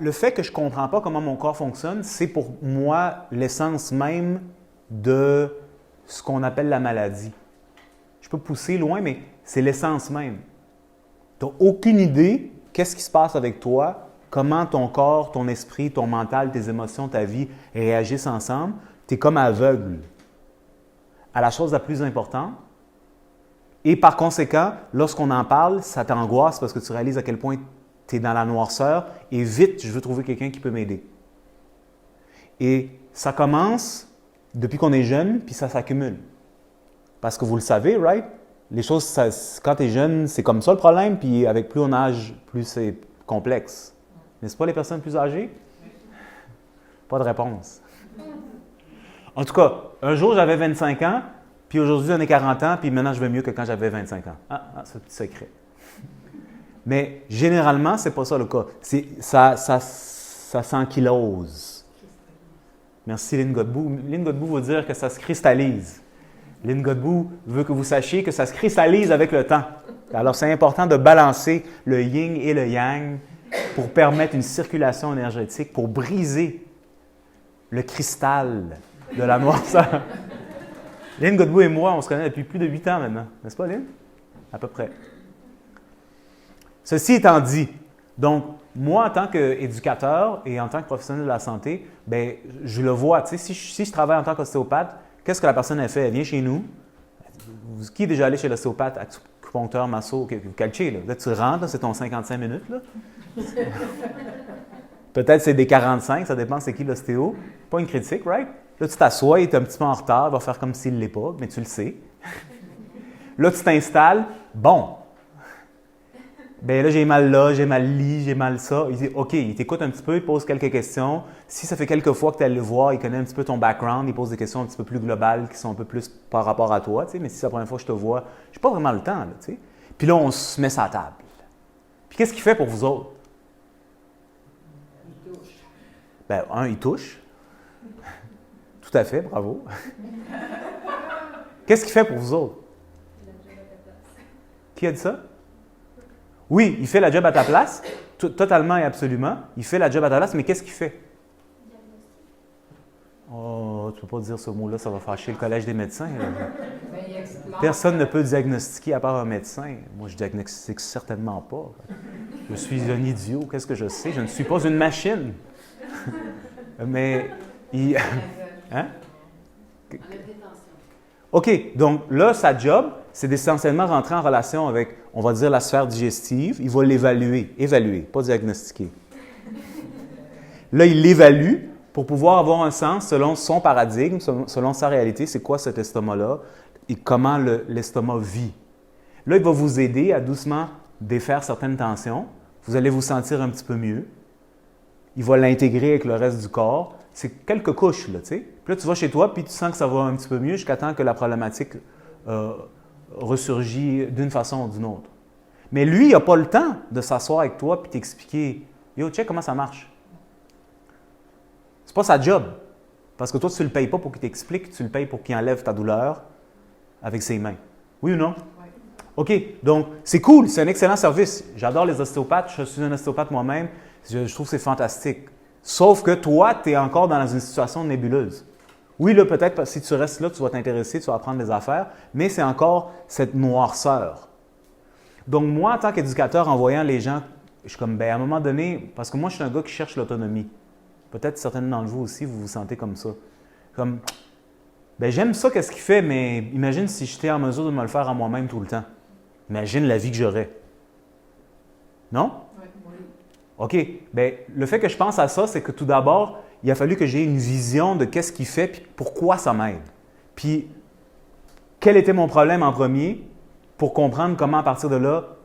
le fait que je ne comprends pas comment mon corps fonctionne, c'est pour moi l'essence même de ce qu'on appelle la maladie. Je peux pousser loin, mais c'est l'essence même. Tu n'as aucune idée qu'est-ce qui se passe avec toi, comment ton corps, ton esprit, ton mental, tes émotions, ta vie réagissent ensemble. Tu es comme aveugle à la chose la plus importante. Et par conséquent, lorsqu'on en parle, ça t'angoisse parce que tu réalises à quel point tu es dans la noirceur et vite, je veux trouver quelqu'un qui peut m'aider. Et ça commence depuis qu'on est jeune, puis ça s'accumule. Parce que vous le savez, right? Les choses, quand tu es jeune, c'est comme ça le problème, puis avec plus on âge, plus c'est complexe. N'est-ce pas les personnes plus âgées? Pas de réponse. En tout cas, un jour, j'avais 25 ans, puis aujourd'hui, j'en ai 40 ans, puis maintenant, je vais mieux que quand j'avais 25 ans. C'est un petit secret. Mais généralement, ce n'est pas ça le cas. Ça s'ankylose. Merci, Lynn Godbout. Lynn Godbout veut dire que ça se cristallise. Lynn Godbout veut que vous sachiez que ça se cristallise avec le temps. Alors, c'est important de balancer le yin et le yang pour permettre une circulation énergétique, pour briser le cristal de la noirceur. Lynn Godbout et moi, on se connaît depuis plus de 8 ans maintenant. N'est-ce pas, Lynn? À peu près. Ceci étant dit, donc, moi, en tant qu'éducateur et en tant que professionnel de la santé, bien, je le vois. Tu sais, si je travaille en tant qu'ostéopathe, qu'est-ce que la personne a fait? Elle vient chez nous. Qui est déjà allé chez l'ostéopathe, acupuncteur, masso, calcier, là? Là, tu rentres, là, c'est ton 55 minutes, là. Peut-être c'est des 45, ça dépend c'est qui l'ostéo. Pas une critique, right? Là, tu t'assois, il est un petit peu en retard, il va faire comme s'il ne l'est pas, mais tu le sais. Là, tu t'installes. Bon. Bien là, j'ai mal li, j'ai mal ça. Il dit, OK, il t'écoute un petit peu, il pose quelques questions. Si ça fait quelques fois que tu es allé le voir, il connaît un petit peu ton background, il pose des questions un petit peu plus globales qui sont un peu plus par rapport à toi, tu sais. Mais si c'est la première fois que je te vois, je n'ai pas vraiment le temps, là, tu sais. Puis là, on se met sur la table. Puis qu'est-ce qu'il fait pour vous autres? Il touche. Bien, il touche. Tout à fait, bravo. Qu'est-ce qu'il fait pour vous autres? Qui a dit ça? Oui, il fait la job à ta place, totalement et absolument. Il fait la job à ta place, mais qu'est-ce qu'il fait? Oh, tu ne peux pas dire ce mot-là, ça va fâcher le collège des médecins. Personne ne peut diagnostiquer à part un médecin. Moi, je ne diagnostique certainement pas. Je suis un idiot, qu'est-ce que je sais? Je ne suis pas une machine. Mais, hein? OK, donc là, sa job, c'est d'essentiellement rentrer en relation avec, on va dire, la sphère digestive. Il va évaluer, pas diagnostiquer. Là, il l'évalue pour pouvoir avoir un sens selon son paradigme, selon sa réalité. C'est quoi cet estomac-là et comment l'estomac vit. Là, il va vous aider à doucement défaire certaines tensions. Vous allez vous sentir un petit peu mieux. Il va l'intégrer avec le reste du corps. C'est quelques couches, là, tu sais. Puis là, tu vas chez toi, puis tu sens que ça va un petit peu mieux jusqu'à temps que la problématique ressurgit d'une façon ou d'une autre. Mais lui, il n'a pas le temps de s'asseoir avec toi et t'expliquer « Yo, check comment ça marche. » C'est pas sa job. Parce que toi, tu ne le payes pas pour qu'il t'explique, tu le payes pour qu'il enlève ta douleur avec ses mains. Oui ou non? Oui. OK. Donc, c'est cool, c'est un excellent service. J'adore les ostéopathes, je suis un ostéopathe moi-même. Je trouve que c'est fantastique. Sauf que toi, tu es encore dans une situation nébuleuse. Oui, là, peut-être, si tu restes là, tu vas t'intéresser, tu vas apprendre des affaires, mais c'est encore cette noirceur. Donc, moi, en tant qu'éducateur, en voyant les gens, je suis comme, bien, à un moment donné, parce que moi, je suis un gars qui cherche l'autonomie. Peut-être certaines d'entre vous aussi, vous vous sentez comme ça. Comme, bien, j'aime ça, qu'est-ce qu'il fait, mais imagine si j'étais en mesure de me le faire à moi-même tout le temps. Imagine la vie que j'aurais. Non? Oui. OK. Bien, le fait que je pense à ça, c'est que tout d'abord, il a fallu que j'ai une vision de qu'est-ce qu'il fait et pourquoi ça m'aide. Puis, quel était mon problème en premier pour comprendre comment, à partir de là,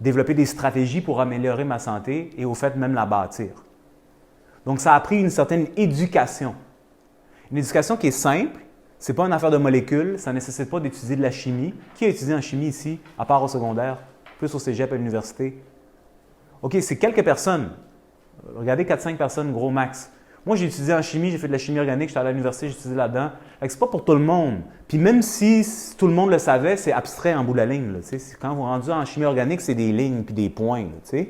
développer des stratégies pour améliorer ma santé et au fait même la bâtir. Donc, ça a pris une certaine éducation. Une éducation qui est simple, ce n'est pas une affaire de molécules, ça ne nécessite pas d'étudier de la chimie. Qui a étudié en chimie ici, à part au secondaire, plus au cégep à l'université? OK, c'est quelques personnes. Regardez 4-5 personnes, gros max. Moi, j'ai étudié en chimie, j'ai fait de la chimie organique, j'étais à l'université, j'ai étudié là-dedans. Ce n'est pas pour tout le monde. Puis même si tout le monde le savait, c'est abstrait en bout de la ligne. Là, quand vous rendez en chimie organique, c'est des lignes puis des points. Là,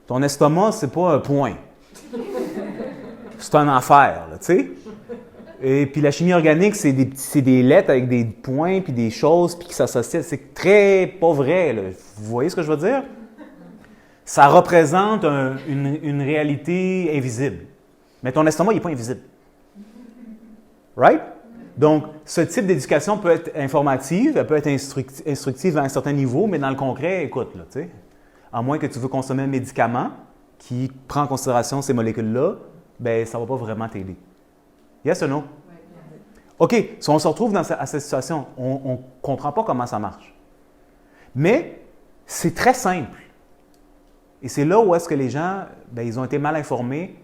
ton estomac, ce n'est pas un point. C'est un enfer, là, tu sais. Et puis la chimie organique, c'est des lettres avec des points puis des choses puis qui s'associent. C'est très pas vrai, là. Vous voyez ce que je veux dire? Ça représente une réalité invisible. Mais ton estomac, il n'est pas invisible. Right? Donc, ce type d'éducation peut être informative, elle peut être instructive à un certain niveau, mais dans le concret, écoute, là, tu sais, à moins que tu veux consommer un médicament qui prend en considération ces molécules-là, bien, ça ne va pas vraiment t'aider. Yes ou non? OK, si on se retrouve à cette situation, on ne comprend pas comment ça marche. Mais c'est très simple. Et c'est là où est-ce que les gens, bien, ils ont été mal informés.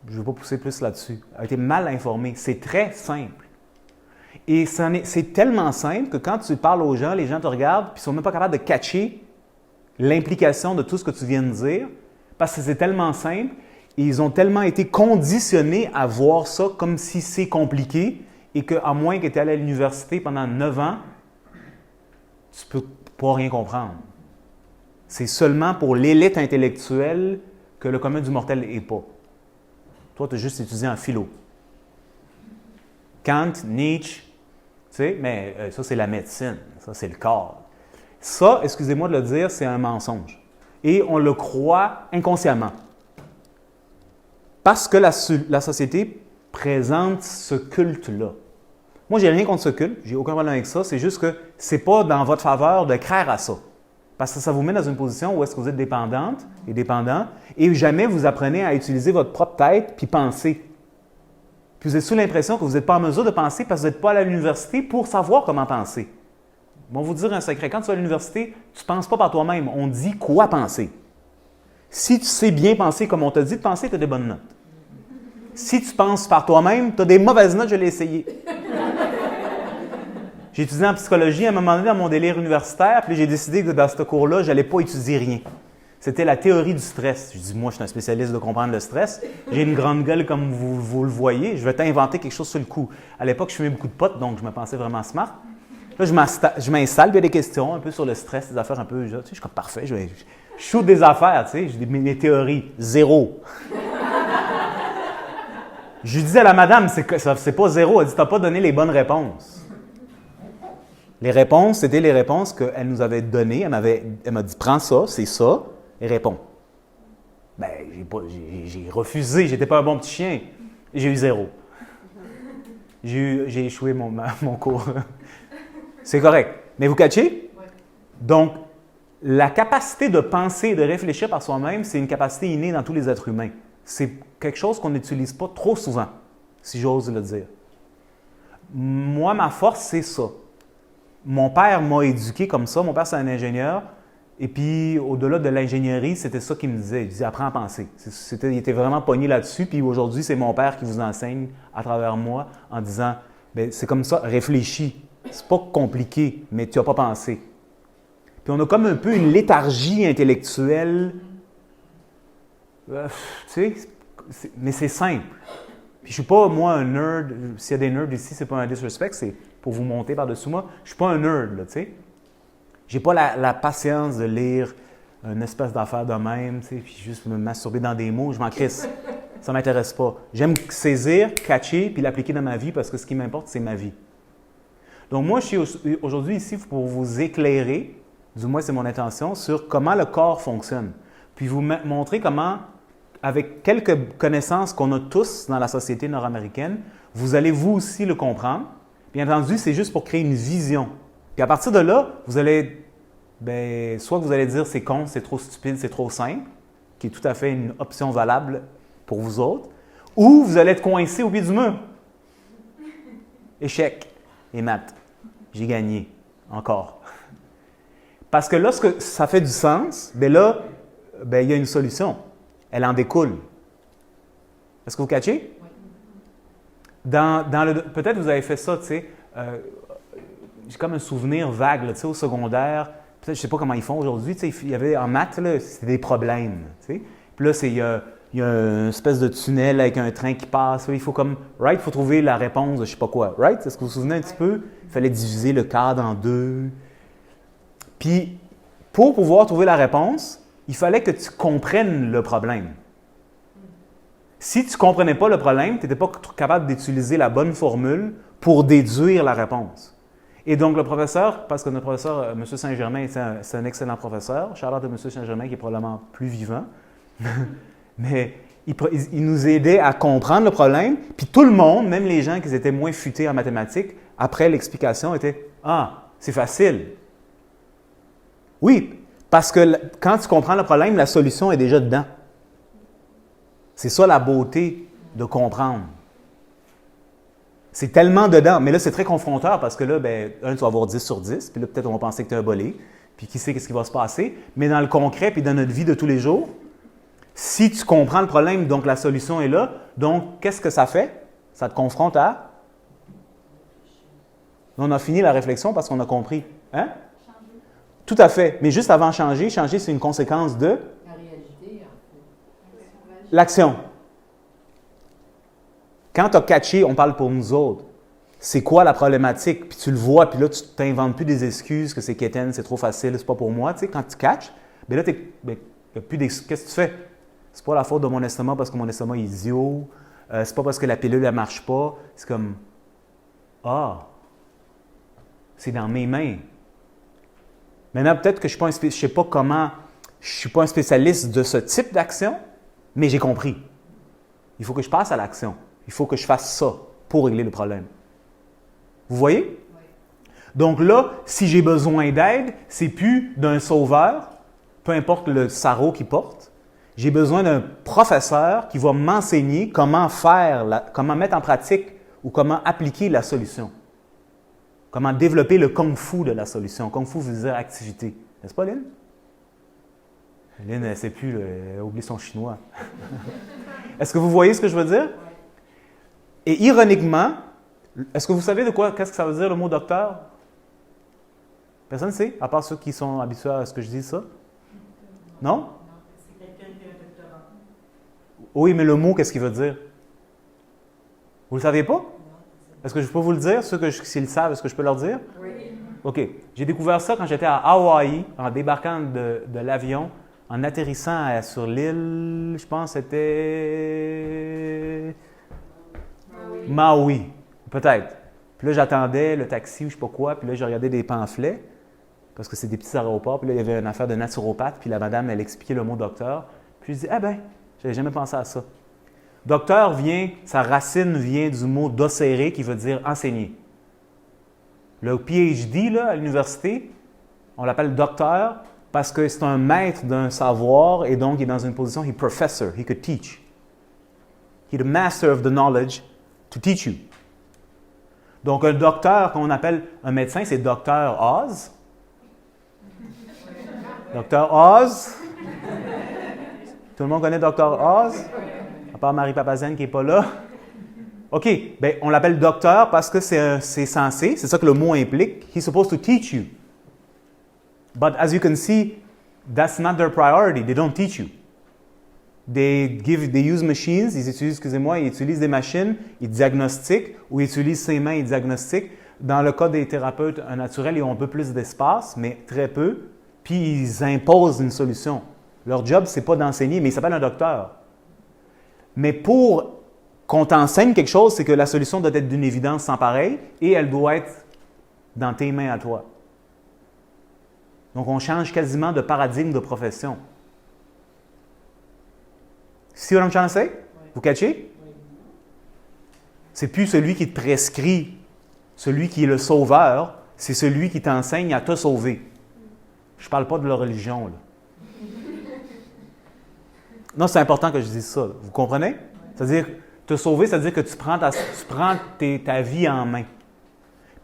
Je ne veux pas pousser plus là-dessus. Ils ont été mal informés. C'est très simple. Et c'est tellement simple que quand tu parles aux gens, les gens te regardent et ils ne sont même pas capables de catcher l'implication de tout ce que tu viens de dire parce que c'est tellement simple et ils ont tellement été conditionnés à voir ça comme si c'est compliqué et qu'à moins que tu es allé à l'université pendant 9 ans, tu ne peux pas rien comprendre. C'est seulement pour l'élite intellectuelle que le commun du mortel n'est pas. Toi, tu as juste étudié en philo. Kant, Nietzsche, tu sais, mais ça, c'est la médecine. Ça, c'est le corps. Ça, excusez-moi de le dire, c'est un mensonge. Et on le croit inconsciemment. Parce que la société présente ce culte-là. Moi, j'ai rien contre ce culte, j'ai aucun problème avec ça, c'est juste que ce n'est pas dans votre faveur de craindre à ça. Parce que ça vous met dans une position où est-ce que vous êtes dépendante et dépendant, et jamais vous apprenez à utiliser votre propre tête puis penser. Puis vous êtes sous l'impression que vous n'êtes pas en mesure de penser parce que vous n'êtes pas à l'université pour savoir comment penser. Bon, vous dire un secret, quand tu vas à l'université, tu ne penses pas par toi-même, on dit quoi penser. Si tu sais bien penser comme on t'a dit de penser, tu as des bonnes notes. Si tu penses par toi-même, tu as des mauvaises notes, je l'ai essayé. J'ai étudié en psychologie à un moment donné dans mon délire universitaire, puis j'ai décidé que dans ce cours-là, je n'allais pas étudier rien. C'était la théorie du stress. Je dis, moi, je suis un spécialiste de comprendre le stress. J'ai une grande gueule comme vous le voyez. Je vais t'inventer quelque chose sur le coup. À l'époque, je fumais beaucoup de potes, donc je me pensais vraiment smart. Là, je m'installe, puis il y a des questions un peu sur le stress, des affaires un peu... Tu sais, je suis comme parfait, je shoot des affaires, tu sais, j'ai mes théories. Zéro. Je lui disais à la madame, c'est pas zéro. Elle dit, t'as pas donné les bonnes réponses. Les réponses, c'était les réponses qu'elle nous avait données. Elle m'a dit, prends ça, c'est ça, et réponds. Bien, j'ai refusé, j'étais pas un bon petit chien. J'ai eu zéro. J'ai échoué mon cours. C'est correct. Mais vous catchez? Oui. Donc, la capacité de penser et de réfléchir par soi-même, c'est une capacité innée dans tous les êtres humains. C'est quelque chose qu'on n'utilise pas trop souvent, si j'ose le dire. Moi, ma force, c'est ça. Mon père m'a éduqué comme ça. Mon père, c'est un ingénieur. Et puis, au-delà de l'ingénierie, c'était ça qu'il me disait. Il disait, apprends à penser. Il était vraiment pogné là-dessus. Puis aujourd'hui, c'est mon père qui vous enseigne à travers moi en disant, bien, c'est comme ça, réfléchis. C'est pas compliqué, mais tu n'as pas pensé. Puis on a comme un peu une léthargie intellectuelle. Tu sais, mais c'est simple. Puis je suis pas, moi, un nerd. S'il y a des nerds ici, c'est pas un disrespect, c'est pour vous monter par-dessus moi. Je suis pas un nerd, là, tu sais. J'ai pas la patience de lire une espèce d'affaire de même, tu sais, puis juste me masturber dans des mots. Je m'en crisse. Ça m'intéresse pas. J'aime saisir, catcher, puis l'appliquer dans ma vie parce que ce qui m'importe, c'est ma vie. Donc moi, je suis aujourd'hui ici pour vous éclairer, du moins c'est mon intention, sur comment le corps fonctionne. Puis vous montrer comment, avec quelques connaissances qu'on a tous dans la société nord-américaine, vous allez vous aussi le comprendre. Bien entendu, c'est juste pour créer une vision. Puis à partir de là, vous allez, bien, soit que vous allez dire c'est con, c'est trop stupide, c'est trop simple, qui est tout à fait une option valable pour vous autres, ou vous allez être coincé au pied du mur. Échec. Et maths. J'ai gagné. Encore. Parce que lorsque ça fait du sens, bien là, bien, il y a une solution. Elle en découle. Est-ce que vous catchez? Oui. Peut-être vous avez fait ça, tu sais. J'ai comme un souvenir vague, tu sais, au secondaire. Peut-être, je ne sais pas comment ils font aujourd'hui. Tu sais, il y avait en maths, là, c'était des problèmes. Tu sais. Puis là, il y a une espèce de tunnel avec un train qui passe. Il faut comme, right, il faut trouver la réponse de je ne sais pas quoi. Right? Est-ce que vous vous souvenez un petit peu? Il fallait diviser le cadre en deux. Puis, pour pouvoir trouver la réponse, il fallait que tu comprennes le problème. Si tu ne comprenais pas le problème, tu n'étais pas capable d'utiliser la bonne formule pour déduire la réponse. Et donc, le professeur, parce que notre professeur, M. Saint-Germain, c'est un excellent professeur, shout-out à M. Saint-Germain qui est probablement plus vivant, mais il nous aidait à comprendre le problème, puis tout le monde, même les gens qui étaient moins futés en mathématiques, après l'explication, étaient « Ah, c'est facile. » Oui, parce que quand tu comprends le problème, la solution est déjà dedans. C'est ça la beauté de comprendre. C'est tellement dedans. Mais là, c'est très confronteur parce que là, tu vas avoir 10 sur 10, puis là, peut-être on va penser que tu es un bolé, puis qui sait qu'est-ce qui va se passer. Mais dans le concret, puis dans notre vie de tous les jours, si tu comprends le problème, donc la solution est là, donc qu'est-ce que ça fait? Ça te confronte à... On a fini la réflexion parce qu'on a compris. Hein? Changer. Tout à fait. Mais juste avant changer, c'est une conséquence de... La réalité. L'action. Quand tu as catché, on parle pour nous autres, c'est quoi la problématique? Puis tu le vois, puis là, tu ne t'inventes plus des excuses que c'est quétaine, c'est trop facile, c'est pas pour moi. Tu sais, quand tu catches, bien là, plus qu'est-ce que tu fais? C'est pas la faute de mon estomac parce que mon estomac est idiot. C'est pas parce que la pilule, elle marche pas. C'est comme, c'est dans mes mains. Maintenant, peut-être que je ne sais pas comment, je ne suis pas un spécialiste de ce type d'action, mais j'ai compris. Il faut que je passe à l'action. Il faut que je fasse ça pour régler le problème. Vous voyez? Oui. Donc là, si j'ai besoin d'aide, c'est plus d'un sauveur, peu importe le sarrau qu'il porte. J'ai besoin d'un professeur qui va m'enseigner comment comment mettre en pratique ou comment appliquer la solution. Comment développer le kung-fu de la solution. Kung-fu veut dire activité. N'est-ce pas, Lynn? Lynn, elle ne sait plus, elle a oublié son chinois. Est-ce que vous voyez ce que je veux dire? Et ironiquement, est-ce que vous savez qu'est-ce que ça veut dire le mot docteur? Personne ne sait, à part ceux qui sont habitués à ce que je dise ça? Non? C'est quelqu'un qui a un doctorat. Oui, mais le mot, qu'est-ce qu'il veut dire? Vous ne le savez pas? Est-ce que je peux vous le dire? Ceux s'ils le savent, est-ce que je peux leur dire? Oui. OK. J'ai découvert ça quand j'étais à Hawaï, en débarquant de l'avion, en atterrissant sur l'île, je pense que c'était... Maui, peut-être. Puis là, j'attendais le taxi ou je ne sais pas quoi, puis là, j'ai regardé des pamphlets, parce que c'est des petits aéroports, puis là, il y avait une affaire de naturopathe, puis la madame, elle expliquait le mot docteur. Puis je dis, je n'avais jamais pensé à ça. Docteur sa racine vient du mot docere, qui veut dire enseigner. Le PhD, là, à l'université, on l'appelle docteur parce que c'est un maître d'un savoir et donc il est dans une position, he professor, he could teach. He's the master of the knowledge to teach you. Donc, un docteur qu'on appelle un médecin, c'est Dr. Oz. Dr. Oz. Tout le monde connaît Dr. Oz? À part Marie Papazienne qui n'est pas là. OK, on l'appelle docteur parce que c'est censé, c'est ça que le mot implique. He's supposed to teach you. But as you can see, that's not their priority. They don't teach you. They use machines, ils utilisent des machines, ils diagnostiquent ou ils utilisent ses mains, ils diagnostiquent. Dans le cas des thérapeutes naturels, ils ont un peu plus d'espace, mais très peu, puis ils imposent une solution. Leur job, ce n'est pas d'enseigner, mais il s'appelle un docteur. Mais pour qu'on t'enseigne quelque chose, c'est que la solution doit être d'une évidence sans pareil et elle doit être dans tes mains à toi. Donc, on change quasiment de paradigme de profession. See what I'm trying to say? Vous catchez? C'est plus celui qui te prescrit, celui qui est le sauveur, c'est celui qui t'enseigne à te sauver. Je ne parle pas de la religion, là. Non, c'est important que je dise ça. Vous comprenez? C'est-à-dire, te sauver, c'est-à-dire que tu prends ta vie en main.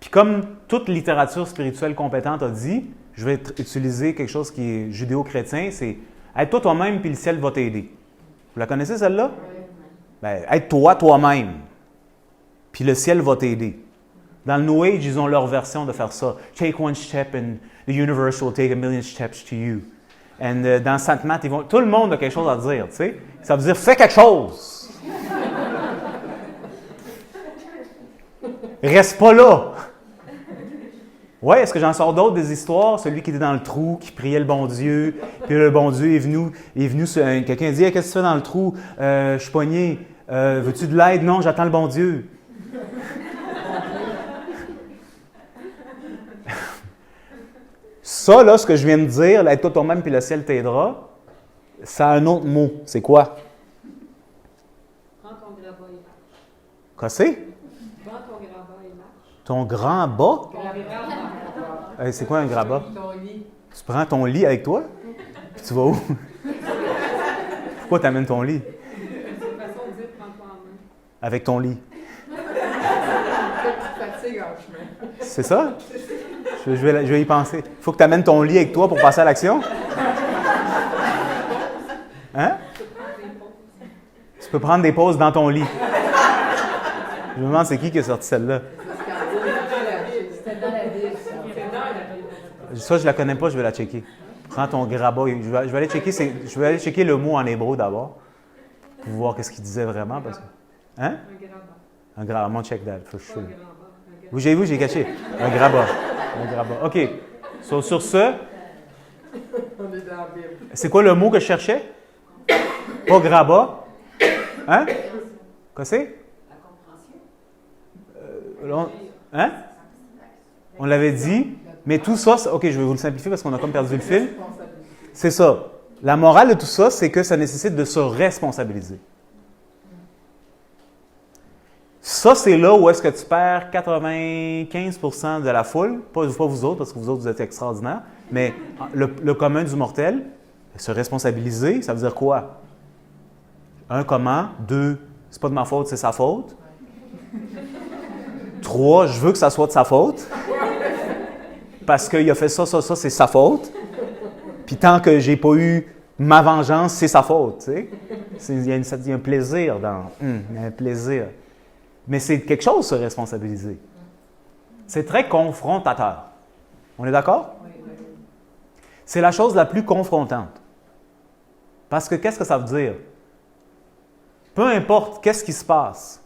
Puis comme toute littérature spirituelle compétente a dit, je vais utiliser quelque chose qui est judéo-chrétien, c'est « Aide-toi toi-même, puis le ciel va t'aider ». Vous la connaissez, celle-là? Aide-toi toi-même, puis le ciel va t'aider. Dans le New Age, ils ont leur version de faire ça. « Take one step and the universe will take a million steps to you ». Et dans Sainte Matt, tout le monde a quelque chose à dire, tu sais. Ça veut dire « Fais quelque chose ». Reste pas là. Oui, est-ce que j'en sors d'autres des histoires? Celui qui était dans le trou, qui priait le bon Dieu, puis le bon Dieu est venu quelqu'un a dit hey, « Qu'est-ce que tu fais dans le trou? Je suis pogné. Veux-tu de l'aide? Non, j'attends le bon Dieu. Ça, là, ce que je viens de dire, aide-toi toi-même puis le ciel t'aidera, ça a un autre mot. C'est quoi? Prends ton grabat et marche. Quoi c'est? Prends ton grabat et marche. Ton grand bas? Grabat. C'est quoi un grabat? Ton lit. Tu prends ton lit avec toi? Puis tu vas où? Pourquoi tu amènes ton lit? C'est une façon de dire prends-toi en main. Avec ton lit. Fatigue en chemin. C'est ça? Je vais y penser. Il faut que tu amènes ton lit avec toi pour passer à l'action? Hein? Tu peux prendre des pauses dans ton lit. Je me demande c'est qui a sorti celle-là. C'était dans la Bible, ça. C'était dans la Bible. Ça, je la connais pas, je vais la checker. Prends ton grabat. Je vais aller checker le mot en hébreu d'abord pour voir qu'est-ce qu'il disait vraiment. Parce que, hein? Un grabat. Un grabat. Mon check that. For sure. Pas un grabat. Oui, j'ai vu, j'ai caché. Un grabat. Un grabat. OK. So, sur ce, On est dans la Bible. c'est quoi le mot que je cherchais? Pas grabat. Hein? Quoi c'est? Hein? On l'avait dit. Mais tout ça, OK, je vais vous le simplifier parce qu'on a comme perdu le fil. C'est ça. La morale de tout ça, c'est que ça nécessite de se responsabiliser. Ça, c'est là où est-ce que tu perds 95% de la foule. Pas vous autres, parce que vous autres, vous êtes extraordinaires. Mais le commun du mortel, se responsabiliser, ça veut dire quoi? 1, comment? 2, c'est pas de ma faute, c'est sa faute. 3, je veux que ça soit de sa faute. Parce qu'il a fait ça, c'est sa faute. Puis tant que j'ai pas eu ma vengeance, c'est sa faute. Tu sais? Il y a un plaisir dans... il y a un plaisir. Mais c'est quelque chose, se responsabiliser. C'est très confrontateur. On est d'accord? Oui. C'est la chose la plus confrontante. Parce que qu'est-ce que ça veut dire? Peu importe qu'est-ce qui se passe,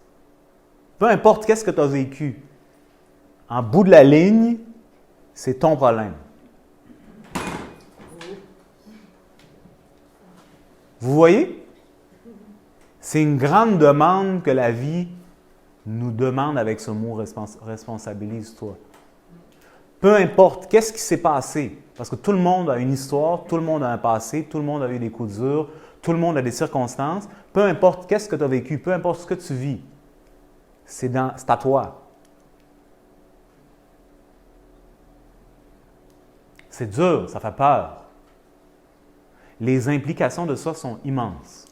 peu importe qu'est-ce que tu as vécu, en bout de la ligne, c'est ton problème. Vous voyez? C'est une grande demande que la vie nous demande avec ce mot responsabilise-toi. Peu importe qu'est-ce qui s'est passé, parce que tout le monde a une histoire, tout le monde a un passé, tout le monde a eu des coups durs, tout le monde a des circonstances. Peu importe qu'est-ce que tu as vécu, peu importe ce que tu vis, c'est à toi. C'est dur, ça fait peur. Les implications de ça sont immenses.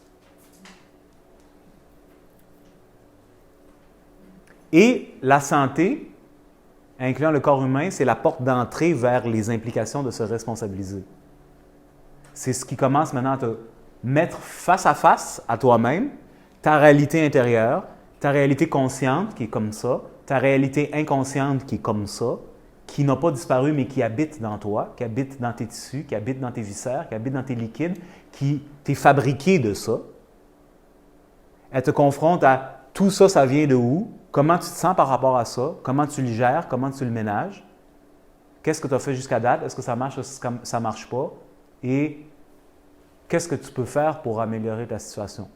Et la santé, incluant le corps humain, c'est la porte d'entrée vers les implications de se responsabiliser. C'est ce qui commence maintenant à te mettre face à toi-même, ta réalité intérieure, ta réalité consciente qui est comme ça, ta réalité inconsciente qui est comme ça, qui n'a pas disparu mais qui habite dans toi, qui habite dans tes tissus, qui habite dans tes viscères, qui habite dans tes liquides, qui t'est fabriqué de ça. Elle te confronte à tout ça, ça vient de où? Comment tu te sens par rapport à ça? Comment tu le gères? Comment tu le ménages? Qu'est-ce que tu as fait jusqu'à date? Est-ce que ça marche? Est-ce que ça ne marche pas? Et qu'est-ce que tu peux faire pour améliorer ta situation?